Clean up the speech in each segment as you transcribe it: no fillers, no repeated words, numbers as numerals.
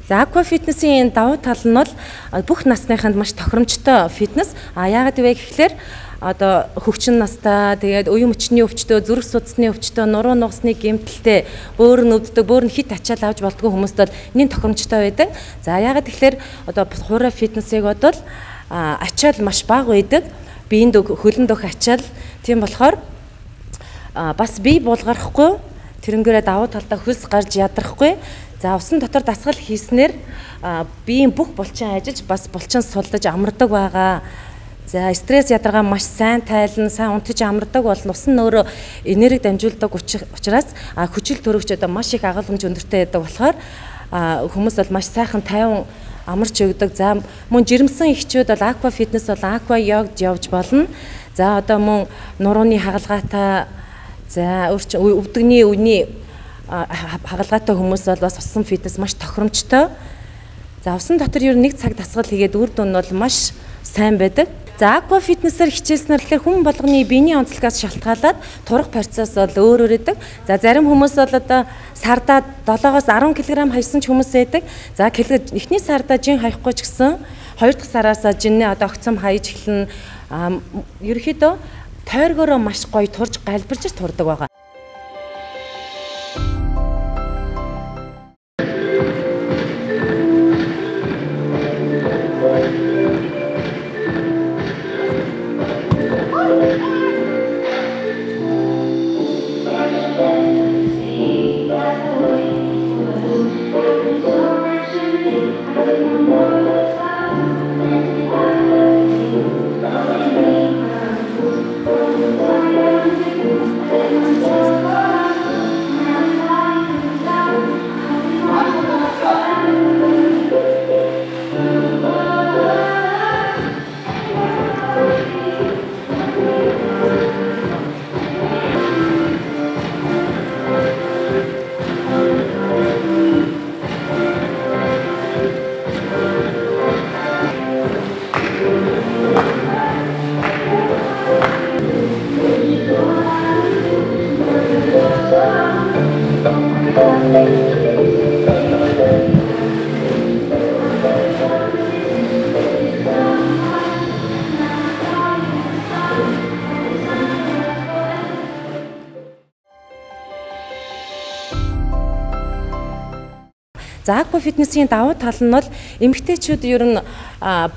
За аква фитнесийн давуу тал нь бол бүх насныханд маш тохиромжтой фитнес. Яагаад вэ гэхээр одоо хөгжин настай, тэгээд уян мөчний өвчтөө, зүрх судасны өвчтөө, нуруу нугасны гэмтэлтэй, бөөр нь өвддөг, бөөр нь хит ачаал авч болдгоо хүмүүст бол энэ тохиромжтой байдаг. За яагаад тэгэхээр одоо хуурай фитнесийг бодвол ачаал маш бага байдаг. Биеинд хөлөнд өгөх ачаал. Тийм болохоор бас бие булгарахгүй, тэрнгээрээ давуу талдаа хөлс гарч ядрахгүй. За усан дотор дасгал хийснээр биеийн бүх булчин ажиллаж бас булчин сулдаж амардаг байгаа. За стресс ядаргаа маш сайн тайлна, сайн унтаж амардаг бол усан нөөрэө энерги дамжуулдаг учраас хүчил төрөгч одоо маш их агалгамж өндөртэй байдаг болохоор хүмүүс бол маш сайхан тайван амарч өгдөг. За мөн жирэмсэн эхчүүд бол аква фитнес бол аква йогд явж болно. За одоо мөн нурууны хагалгаатай, за өвдөгний үний хагалгаатай хүмүүс бол бас усан фитнес маш тохиромжтой. За усан дотор ер нь нэг цаг дасгал хийгээд үр дүн нь бол маш сайн байдаг. За аква фитнесээр хичээснээр тэгэхээр хүн болгоны биений онцлогоос шалтгаалаад турах процесс бол өөр байдаг. За зарим хүмүүс бол одоо сардаа 7-оос 10 кг хайсан ч хүмүүс байдаг. За эхний сардаа жин хаяхгүй ч гэсэн 2 дахь сараас жинээ одоо огцом хаяж эхэлнэ. Ерөнхийдөө тойргоороо маш гоё турж галбирж турдаг байгаа. За аква фитнесийн давуу тал нь бол эмэгтэйчүүд ер нь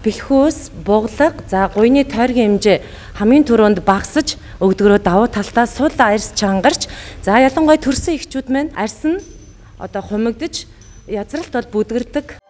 бэлхүүс, буглаг, за гуйны тойргийн хэмжээ хамгийн түрүүнд багасж өгдөгрөө давуу талдаа сул арьс чангарч, за ялангуяа төрсөн эхчүүд маань арьс нь одоо хумигдж, язралт бол бүдгэрдэг.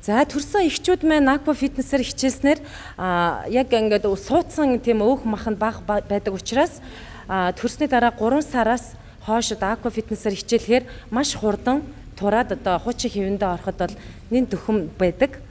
За төрсэн эхчүүд маань аква фитнесээр хичээснээр яг ингээд суудсан тийм өөх махан бага байдаг учраас төрсний дараа 3 сараас хойш аква фитнесээр хичээлэхээр маш хурдан тураад одоо хуучин хэвэндээ ороход бол нэн төхөм байдаг.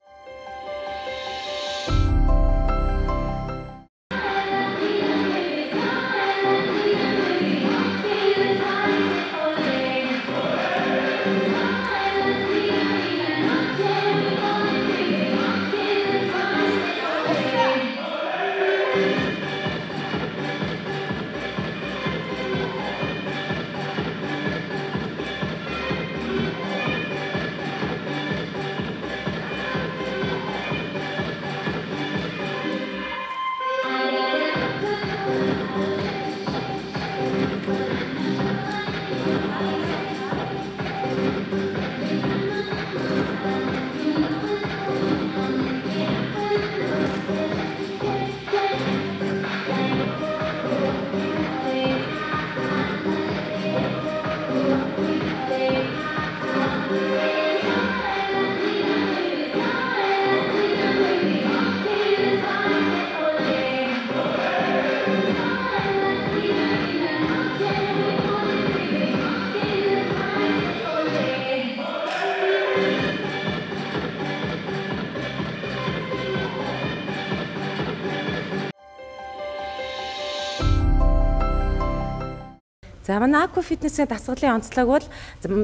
За манай аква фитнесийн дасгалын онцлог бол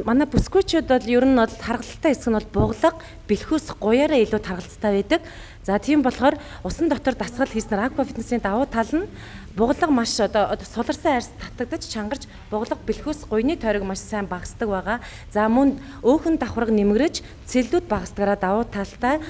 манай бүсгүйчүүд бол ер нь бол харгалтай хэсэг нь бол буглаг, бэлхүүс, гуяараа илүү таргалцтай байдаг. За тийм болохоор усан дотор дасгал хийснээр аква фитнесийн давуу тал нь буглаг маш одоо суларсан арьс татагдаж чангарч буглаг, бэлхүүс, гуйны тойрог маш сайн багасдаг байгаа. За мөн өөхөн давхарга нэмгэрэж цэллүүд багасдагаараа давуу талтай.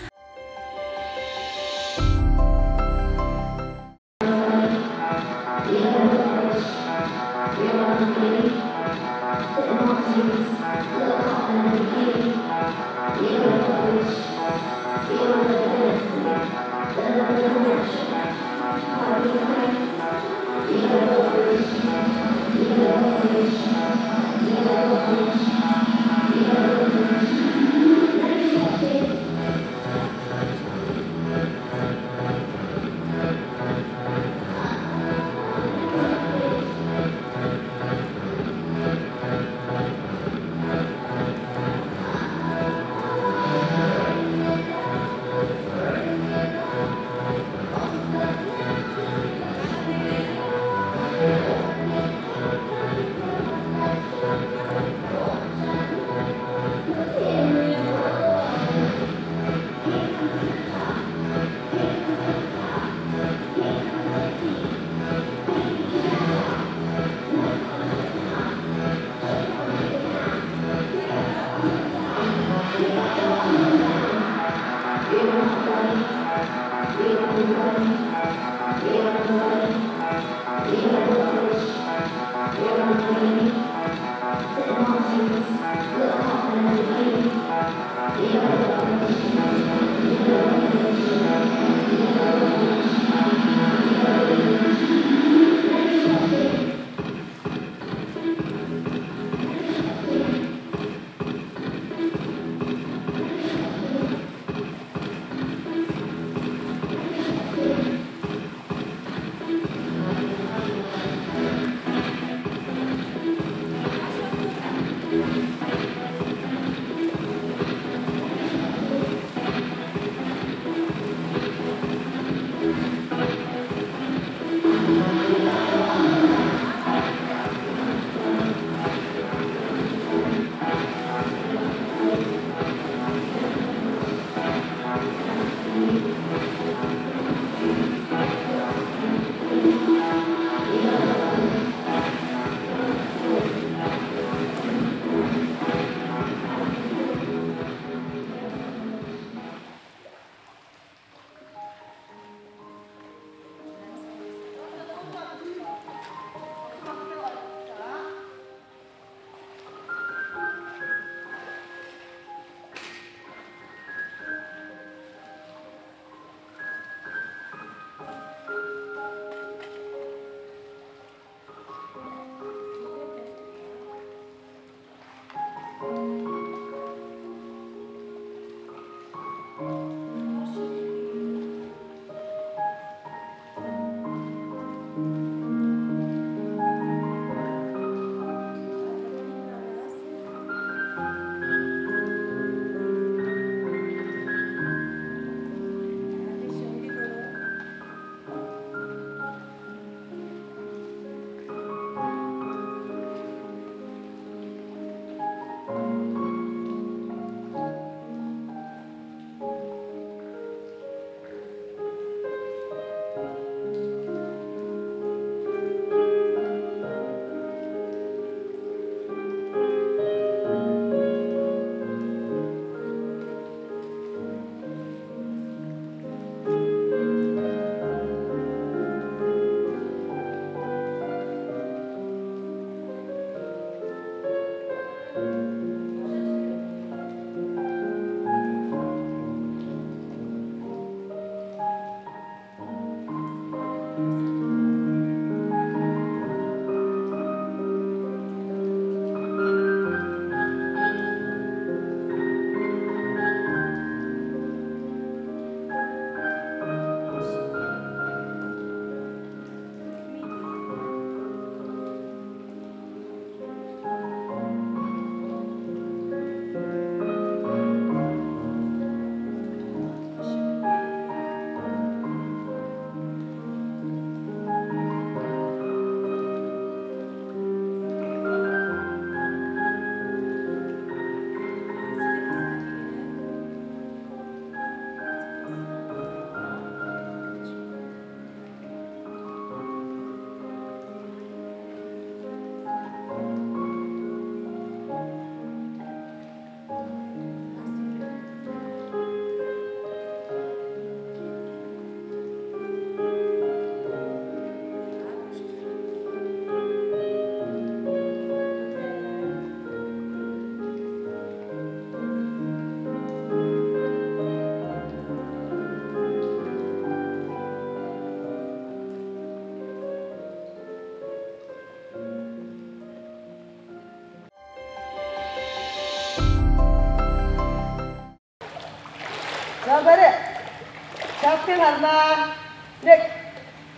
앞에 간다. 넷,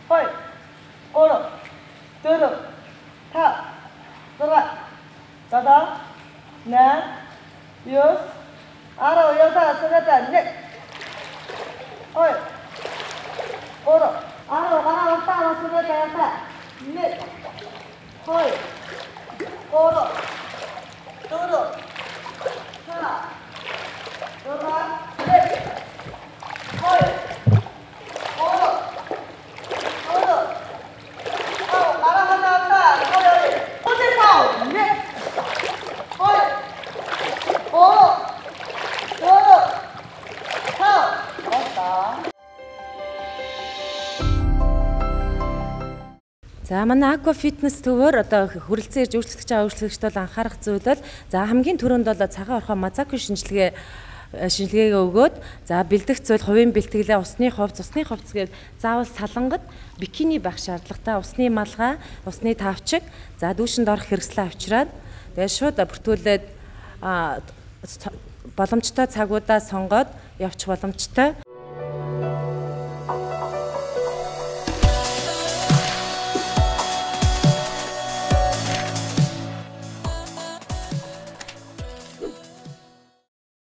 헐, 오로, 두루, 타, 서라, 여덟, 넷, 여섯, 아홉, 여섯, 서른, 넷, 헐, 오로, 아홉, 서른, 넷, 헐, 오로, 두루, 타, 서라, 넷, 헐, 오로, 두루, 아홉, 나라간다, 헐, 호텔 넷, 헐, 오로, 두루, 타, 왔다. За манай Aqua Fitness төвөөр одоо хүрэлцэн ирж үйлчлэгч үйлчлэгчд бол анхаарах зүйл бол за хамгийн түрүүнд бол цагаан орхоо Мазаки шинжилгээгээ өгөөд за бэлдэх зүйл хувийн бэлтгэлээ усны хувцс гээд заавал салангад бикини байх шаардлагатай усны малгай, усны тавчиг за дүүшинд орох хэрэгслээ авчираад тэгээд шууд бүртгүүлээд боломжтой цагуудаа сонгоод явчих боломжтой.